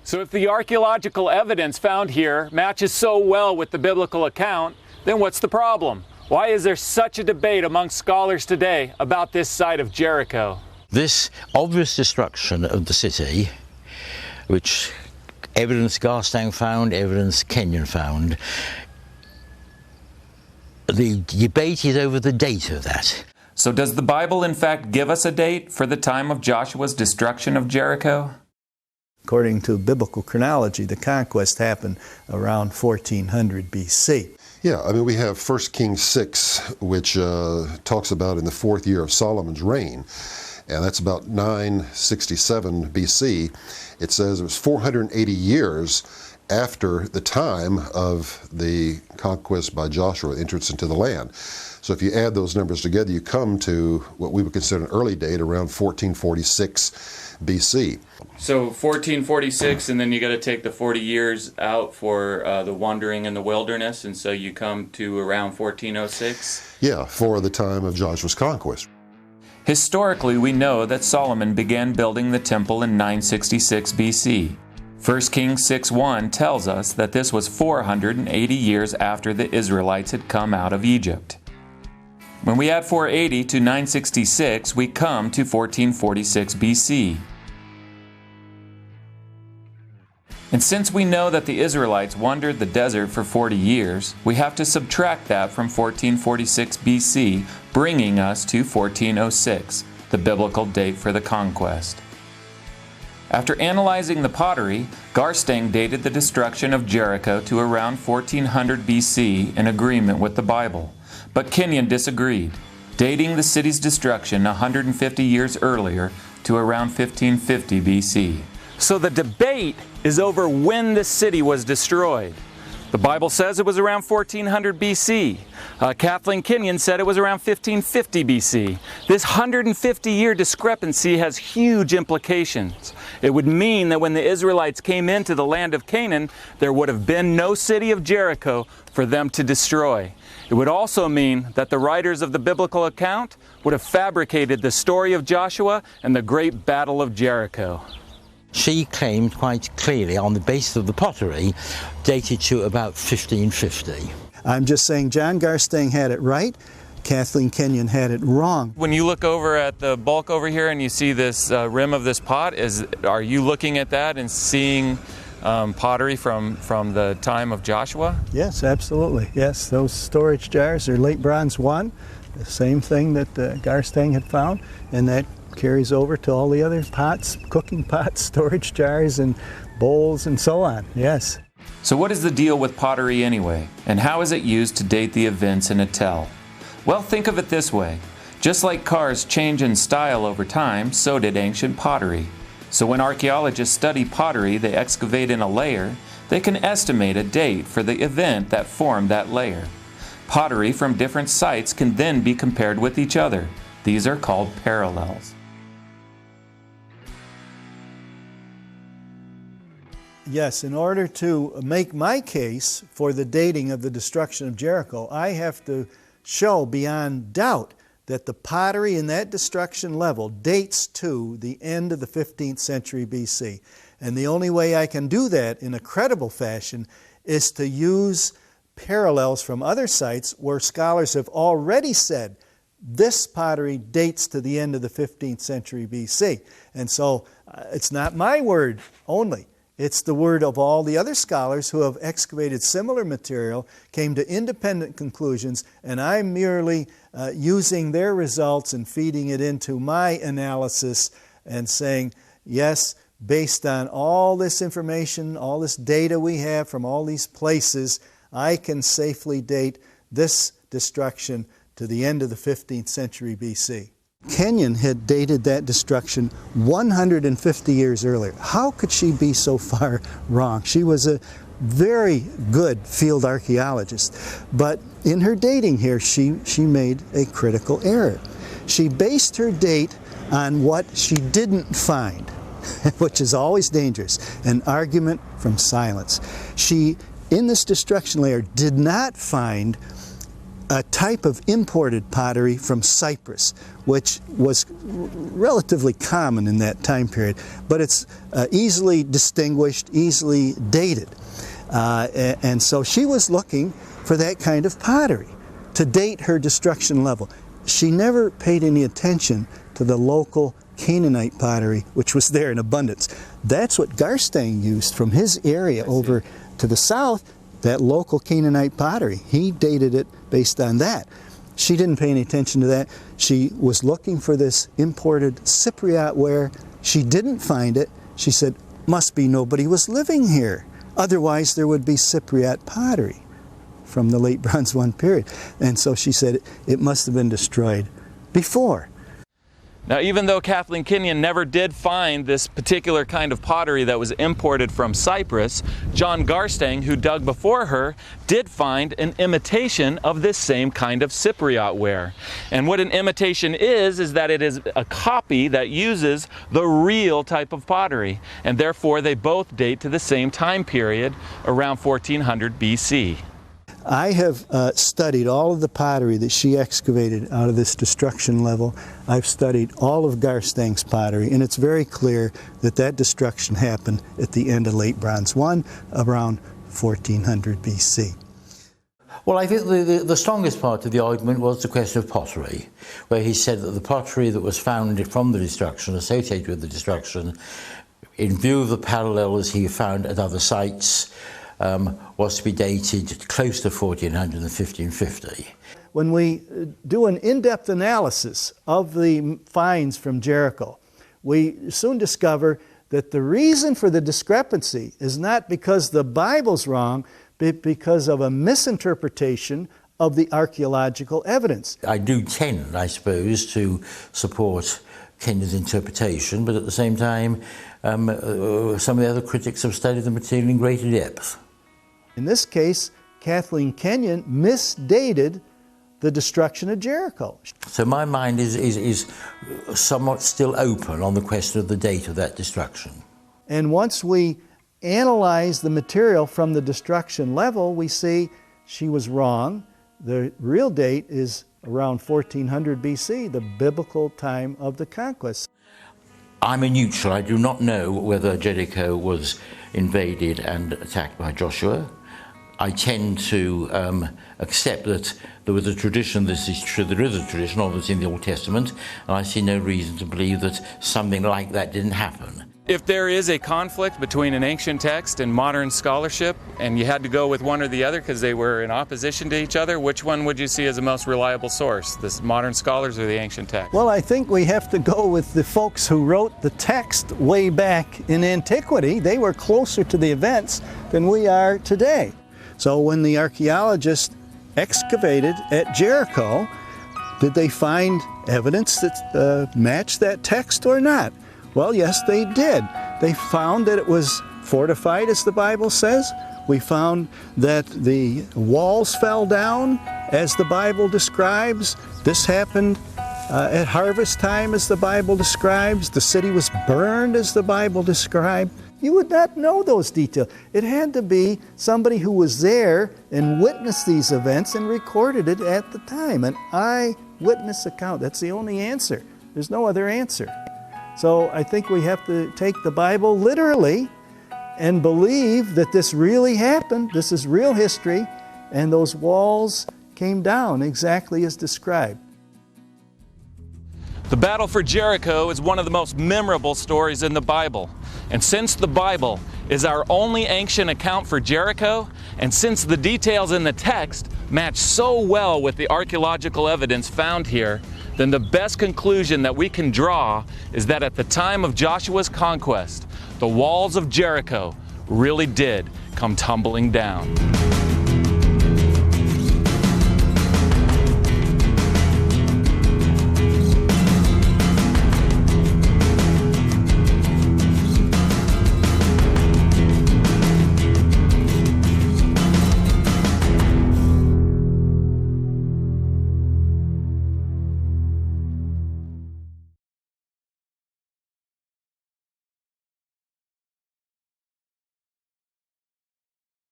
So if the archaeological evidence found here matches so well with the biblical account, then what's the problem? Why is there such a debate among scholars today about this site of Jericho? This obvious destruction of the city, which evidence Garstang found, evidence Kenyon found, the debate is over the date of that. So does the Bible in fact give us a date for the time of Joshua's destruction of Jericho? According to biblical chronology, the conquest happened around 1400 BC. Yeah, I mean, we have 1 Kings 6, which talks about in the 4th year of Solomon's reign, and that's about 967 BC. It says it was 480 years after the time of the conquest by Joshua, entrance into the land. So if you add those numbers together, you come to what we would consider an early date, around 1446 BC. So 1446, and then you got to take the 40 years out for the wandering in the wilderness, and so you come to around 1406? Yeah, for the time of Joshua's conquest. Historically, we know that Solomon began building the temple in 966 BC. 1 Kings 6:1 tells us that this was 480 years after the Israelites had come out of Egypt. When we add 480 to 966, we come to 1446 BC. And since we know that the Israelites wandered the desert for 40 years, we have to subtract that from 1446 BC, bringing us to 1406, the biblical date for the conquest. After analyzing the pottery, Garstang dated the destruction of Jericho to around 1400 BC in agreement with the Bible. But Kenyon disagreed, dating the city's destruction 150 years earlier to around 1550 BC. So the debate is over when the city was destroyed. The Bible says it was around 1400 BC. Kathleen Kenyon said it was around 1550 BC. This 150-year discrepancy has huge implications. It would mean that when the Israelites came into the land of Canaan, there would have been no city of Jericho for them to destroy. It would also mean that the writers of the biblical account would have fabricated the story of Joshua and the great battle of Jericho. She claimed quite clearly, on the basis of the pottery, dated to about 1550. I'm just saying John Garstang had it right, Kathleen Kenyon had it wrong. When you look over at the bulk over here and you see this rim of this pot, are you looking at that and seeing pottery from the time of Joshua? Yes, absolutely. Yes, those storage jars are late bronze 1, the same thing that Garstang had found, and that carries over to all the other pots, cooking pots, storage jars, and bowls, and so on. Yes. So what is the deal with pottery anyway? And how is it used to date the events in a tell? Well, think of it this way. Just like cars change in style over time, so did ancient pottery. So when archaeologists study pottery they excavate in a layer, they can estimate a date for the event that formed that layer. Pottery from different sites can then be compared with each other. These are called parallels. Yes, in order to make my case for the dating of the destruction of Jericho, I have to show beyond doubt that the pottery in that destruction level dates to the end of the 15th century BC. And the only way I can do that in a credible fashion is to use parallels from other sites where scholars have already said this pottery dates to the end of the 15th century BC. And so it's not my word only. It's the word of all the other scholars who have excavated similar material, came to independent conclusions, and I'm merely using their results and feeding it into my analysis and saying, yes, based on all this information, all this data we have from all these places, I can safely date this destruction to the end of the 15th century BC. Kenyon had dated that destruction 150 years earlier. How could she be so far wrong? She was a very good field archaeologist, but in her dating here, she made a critical error. She based her date on what she didn't find, which is always dangerous, an argument from silence. She, in this destruction layer, did not find a type of imported pottery from Cyprus, which was relatively common in that time period, but it's easily distinguished, easily dated. And so she was looking for that kind of pottery to date her destruction level. She never paid any attention to the local Canaanite pottery, which was there in abundance. That's what Garstang used from his area over to the south, that local Canaanite pottery. He dated it based on that. She didn't pay any attention to that. She was looking for this imported Cypriot ware. She didn't find it. She said, must be nobody was living here. Otherwise there would be Cypriot pottery from the late Bronze I period. And so she said it must have been destroyed before. Now, even though Kathleen Kenyon never did find this particular kind of pottery that was imported from Cyprus, John Garstang, who dug before her, did find an imitation of this same kind of Cypriot ware. And what an imitation is that it is a copy that uses the real type of pottery. And therefore, they both date to the same time period, around 1400 BC. I have studied all of the pottery that she excavated out of this destruction level. I've studied all of Garstang's pottery, and it's very clear that that destruction happened at the end of late Bronze I, around 1400 BC. Well, I think the strongest part of the argument was the question of pottery, where he said that the pottery that was found from the destruction, associated with the destruction, in view of the parallels he found at other sites, was to be dated close to 1400 and 1550. When we do an in-depth analysis of the finds from Jericho, we soon discover that the reason for the discrepancy is not because the Bible's wrong, but because of a misinterpretation of the archaeological evidence. I do tend, I suppose, to support Kenyon's interpretation, but at the same time, some of the other critics have studied the material in greater depth. In this case, Kathleen Kenyon misdated the destruction of Jericho. So my mind is somewhat still open on the question of the date of that destruction. And once we analyze the material from the destruction level, we see she was wrong. The real date is around 1400 BC, the biblical time of the conquest. I'm a neutral. I do not know whether Jericho was invaded and attacked by Joshua. I tend to accept that there was a tradition, this is true, there is a tradition obviously in the Old Testament, and I see no reason to believe that something like that didn't happen. If there is a conflict between an ancient text and modern scholarship, and you had to go with one or the other because they were in opposition to each other, which one would you see as the most reliable source, the modern scholars or the ancient text? Well, I think we have to go with the folks who wrote the text way back in antiquity. They were closer to the events than we are today. So when the archaeologists excavated at Jericho, did they find evidence that matched that text or not? Well, yes, they did. They found that it was fortified, as the Bible says. We found that the walls fell down, as the Bible describes. This happened at harvest time, as the Bible describes. The city was burned, as the Bible described. You would not know those details. It had to be somebody who was there and witnessed these events and recorded it at the time. An eyewitness account. That's the only answer. There's no other answer. So I think we have to take the Bible literally and believe that this really happened. This is real history, and those walls came down exactly as described. The battle for Jericho is one of the most memorable stories in the Bible. And since the Bible is our only ancient account for Jericho, and since the details in the text match so well with the archaeological evidence found here, then the best conclusion that we can draw is that at the time of Joshua's conquest, the walls of Jericho really did come tumbling down.